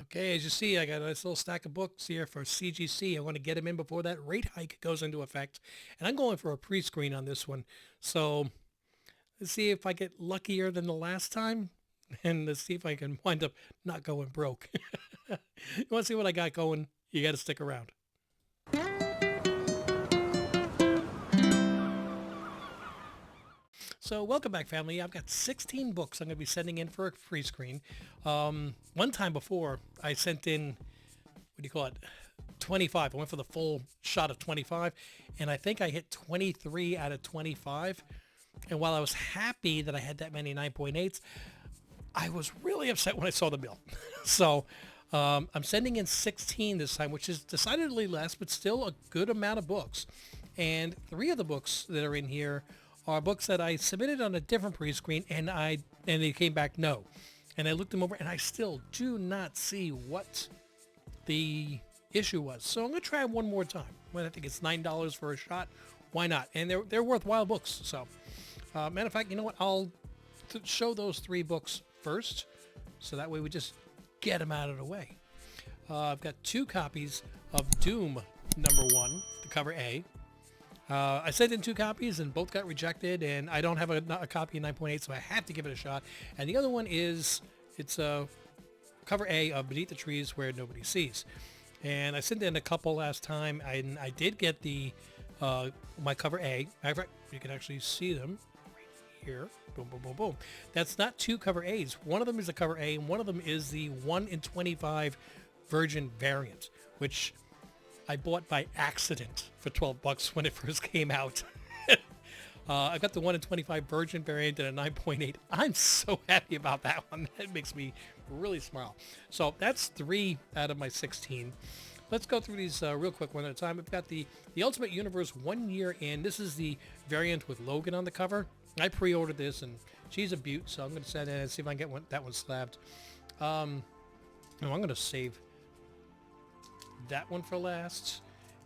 Okay, as you see, I got a nice little stack of books here for CGC. I want to get them in before that rate hike goes into effect. And I'm going for a pre-screen on this one. So let's see if I get luckier than the last time. And let's see if I can wind up not going broke. You want to see what I got going? You got to stick around. So welcome back, family. I've got 16 books I'm going to be sending in for a free screen. One time before, I sent in, 25. I went for the full shot of 25, and I think I hit 23 out of 25. And while I was happy that I had that many 9.8s, I was really upset when I saw the bill. So I'm sending in 16 this time, which is decidedly less, but still a good amount of books. And 3 of the books that are in here are books that I submitted on a different pre-screen, and they came back no. And I looked them over, and I still do not see what the issue was. So I'm going to try one more time. When I think it's $9 for a shot, why not? And they're worthwhile books. So, matter of fact, you know what? I'll show those 3 books first, so that way we just get them out of the way. I've got 2 copies of Doom #1, the cover A. I sent in 2 copies and both got rejected, and I don't have a copy of 9.8, so I have to give it a shot. And the other one it's cover A of Beneath the Trees Where Nobody Sees. And I sent in a couple last time, and I did get my cover A. You can actually see them right here. Boom, boom, boom, boom. That's not 2 cover A's. One of them is a cover A, and one of them is the 1 in 25 Virgin variant, which I bought by accident for $12 when it first came out. I got the 1 in 25 Virgin variant and a 9.8. I'm so happy about that one. That makes me really smile. So that's 3 out of my 16. Let's go through these real quick one at a time. I've got the Ultimate Universe 1 year in. This is the variant with Logan on the cover. I pre-ordered this, and she's a beaut, so I'm going to send it in and see if I can get that one slabbed. I'm going to save that one for last,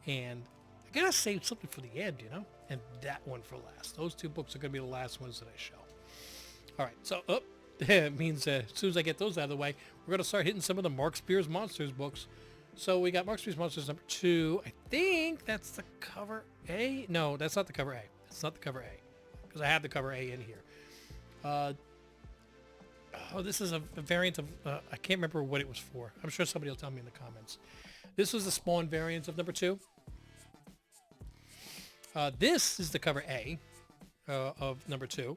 and I gotta save something for the end, and that one for last. Those 2 books are gonna be the last ones that I show. All right, so it means as soon as I get those out of the way, we're gonna start hitting some of the Mark Spears Monsters books. So we got Mark Spears Monsters #2. I think that's the cover A. No, that's not the cover A. That's not the cover A, because I have the cover A in here. This is a variant of, I can't remember what it was for. I'm sure somebody will tell me in the comments. This was the Spawn variant of #2. This is the cover A of #2,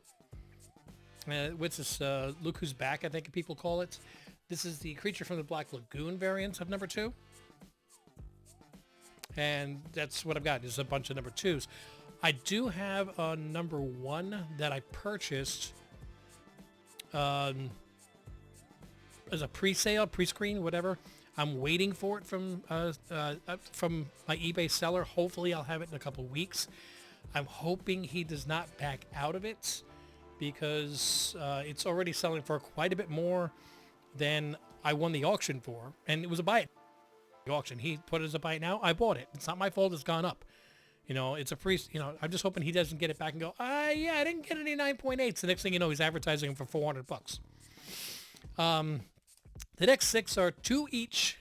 which is Look Who's Back, I think people call it. This is the Creature from the Black Lagoon variant of #2. And that's what I've got. There's a bunch of #2s. I do have a #1 that I purchased as a pre-sale, pre-screen, whatever. I'm waiting for it from my eBay seller. Hopefully I'll have it in a couple weeks. I'm hoping he does not back out of it, because it's already selling for quite a bit more than I won the auction for. And it was a buy it auction. He put it as a buy it now. I bought it. It's not my fault it's gone up. It's a free, I'm just hoping he doesn't get it back and go, yeah, I didn't get any 9.8s. The next thing you know, he's advertising them for $400. The next 6 are 2 each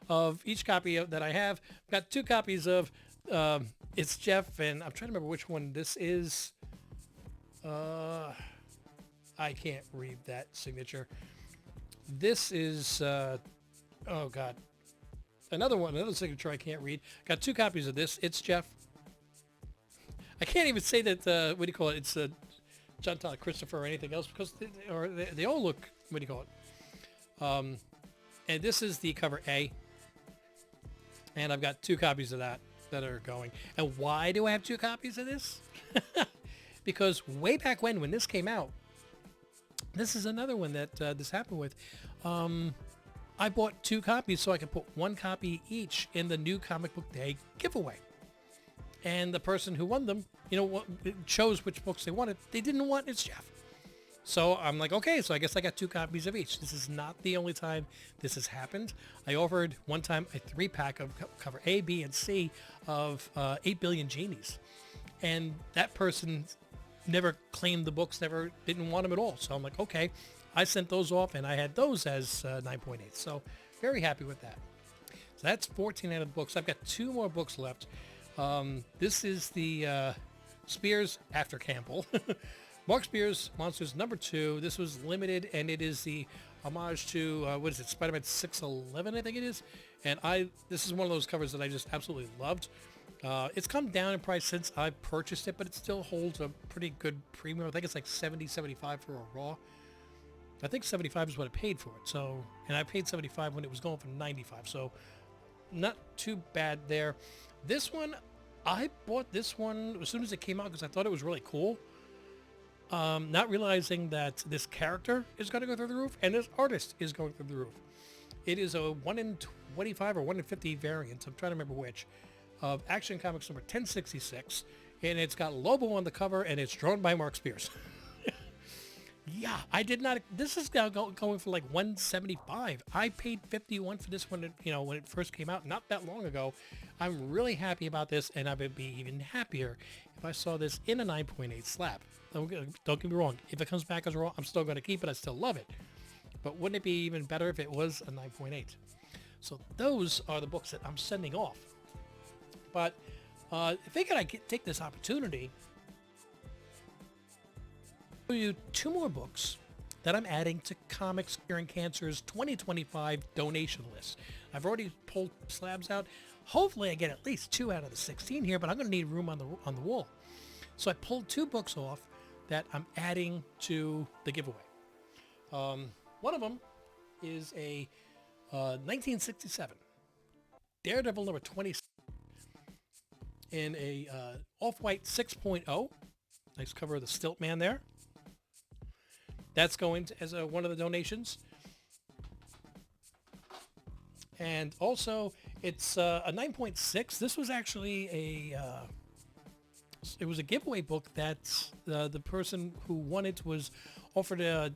of each copy that I have. I've got 2 copies of It's Jeff, and I'm trying to remember which one this is. I can't read that signature. This is, oh God. Another signature I can't read. Got 2 copies of this. It's Jeff. I can't even say that, it's John Tyler Christopher or anything else, because they all look, and this is the cover A, and I've got 2 copies of that are going. And why do I have 2 copies of this? Because way back when this came out, this is another one that this happened with. I bought 2 copies so I could put 1 copy each in the new Comic Book Day giveaway. And the person who won them, chose which books they wanted. They didn't want It's Jeff. So I'm like, okay, so I guess I got 2 copies of each. This is not the only time this has happened. I offered one time a 3-pack of cover A, B, and C of 8 Billion Genies. And that person never claimed the books, didn't want them at all. So I'm like, okay, I sent those off, and I had those as 9.8. So very happy with that. So that's 14 out of the books. I've got 2 more books left. This is the Spears After Campbell. Mark Spears Monsters #2. This was limited, and it is the homage to, what is it, Spider-Man 611, I think it is. And this is one of those covers that I just absolutely loved. It's come down in price since I purchased it, but it still holds a pretty good premium. I think it's like $70, $75 for a raw. I think $75 is what I paid for it. So, and I paid $75 when it was going for $95. So not too bad there. This one, I bought this one as soon as it came out because I thought it was really cool. Not realizing that this character is going to go through the roof and this artist is going through the roof. It is a 1 in 25 or 1 in 50 variant. I'm trying to remember which. Of Action Comics number 1066. And it's got Lobo on the cover and it's drawn by Mark Spears. Yeah, I did not. This is now going for like $175. I paid $51 for this one, you know, when it first came out, not that long ago. I'm really happy about this, and I would be even happier if I saw this in a 9.8 slab. Don't get me wrong. If it comes back as raw, I'm still going to keep it. I still love it. But wouldn't it be even better if it was a 9.8? So those are the books that I'm sending off. But I figured I'd take this opportunity show you 2 more books that I'm adding to Comics Curing Cancer's 2025 donation list. I've already pulled slabs out. Hopefully I get at least 2 out of the 16 here, but I'm going to need room on the wall. So I pulled 2 books off that I'm adding to the giveaway. One of them is a 1967 Daredevil number 20 in a off-white 6.0. Nice cover of the Stilt Man there. That's going to, as one of the donations. And also, it's a 9.6. This was actually it was a giveaway book that the person who won it was offered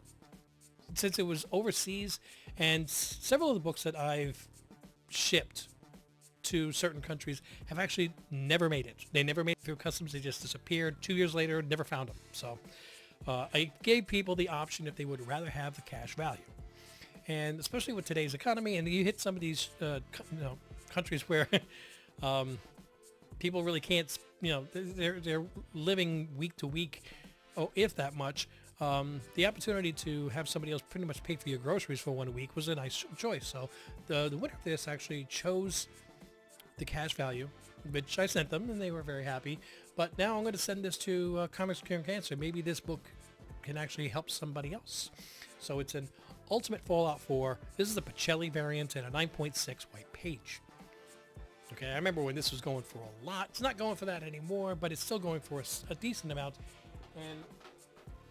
since it was overseas, and several of the books that I've shipped to certain countries have actually never made it. They never made it through customs. They just disappeared. 2 years later, never found them. So I gave people the option if they would rather have the cash value. And especially with today's economy, and you hit some of these countries where people really can't, they're living week to week, if that much. The opportunity to have somebody else pretty much pay for your groceries for 1 week was a nice choice. So the winner of this actually chose the cash value, which I sent them, and they were very happy. But now I'm going to send this to Comics Curing Cancer. Maybe this book can actually help somebody else. So it's an Ultimate Fallout 4. This is a Pacelli variant and a 9.6 white page. Okay, I remember when this was going for a lot. It's not going for that anymore, but it's still going for a decent amount. And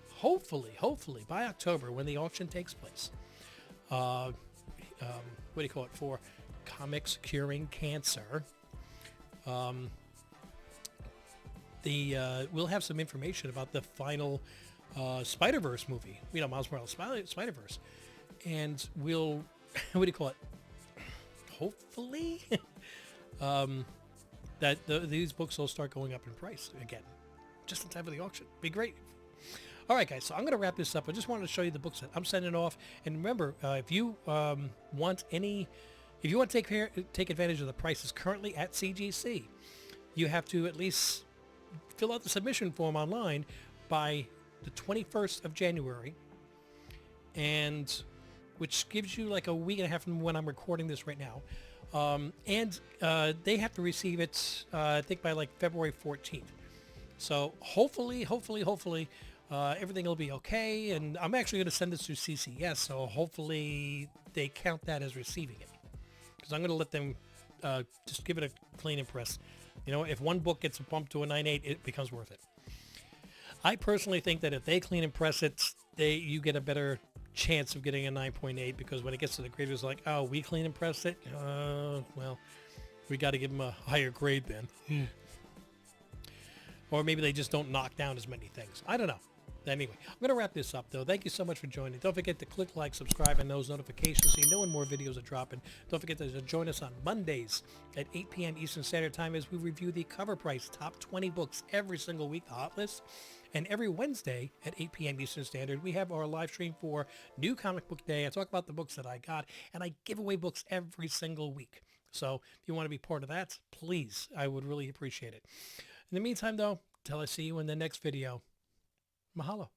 hopefully, by October, when the auction takes place, what do you call it, for Comics Curing Cancer, we'll have some information about the final Spider-Verse movie, Miles Morales Spider-Verse, and we'll, what do you call it, hopefully, that these books will start going up in price again, just in time for the auction. Be great. All right, guys, so I'm going to wrap this up. I just wanted to show you the books that I'm sending off. And remember, if you want to take advantage of the prices currently at CGC, you have to at least fill out the submission form online by the 21st of January, and which gives you like a week and a half from when I'm recording this right now. And they have to receive it, I think, by like February 14th. So hopefully, everything will be okay. And I'm actually going to send this to CCS, so hopefully they count that as receiving it. Because I'm going to let them just give it a clean and press. If one book gets bumped to a 9.8, it becomes worth it. I personally think that if they clean and press it, you get a better chance of getting a 9.8, because when it gets to the grade, it's like, oh, we clean and pressed it? Well, we got to give them a higher grade then. Or maybe they just don't knock down as many things. I don't know. Anyway, I'm going to wrap this up, though. Thank you so much for joining. Don't forget to click like, subscribe, and those notifications so you know when more videos are dropping. Don't forget to join us on Mondays at 8 p.m. Eastern Standard Time as we review the cover price top 20 books every single week, the hot list. And every Wednesday at 8 p.m. Eastern Standard, we have our live stream for New Comic Book Day. I talk about the books that I got, and I give away books every single week. So if you want to be part of that, please, I would really appreciate it. In the meantime, though, till I see you in the next video, mahalo.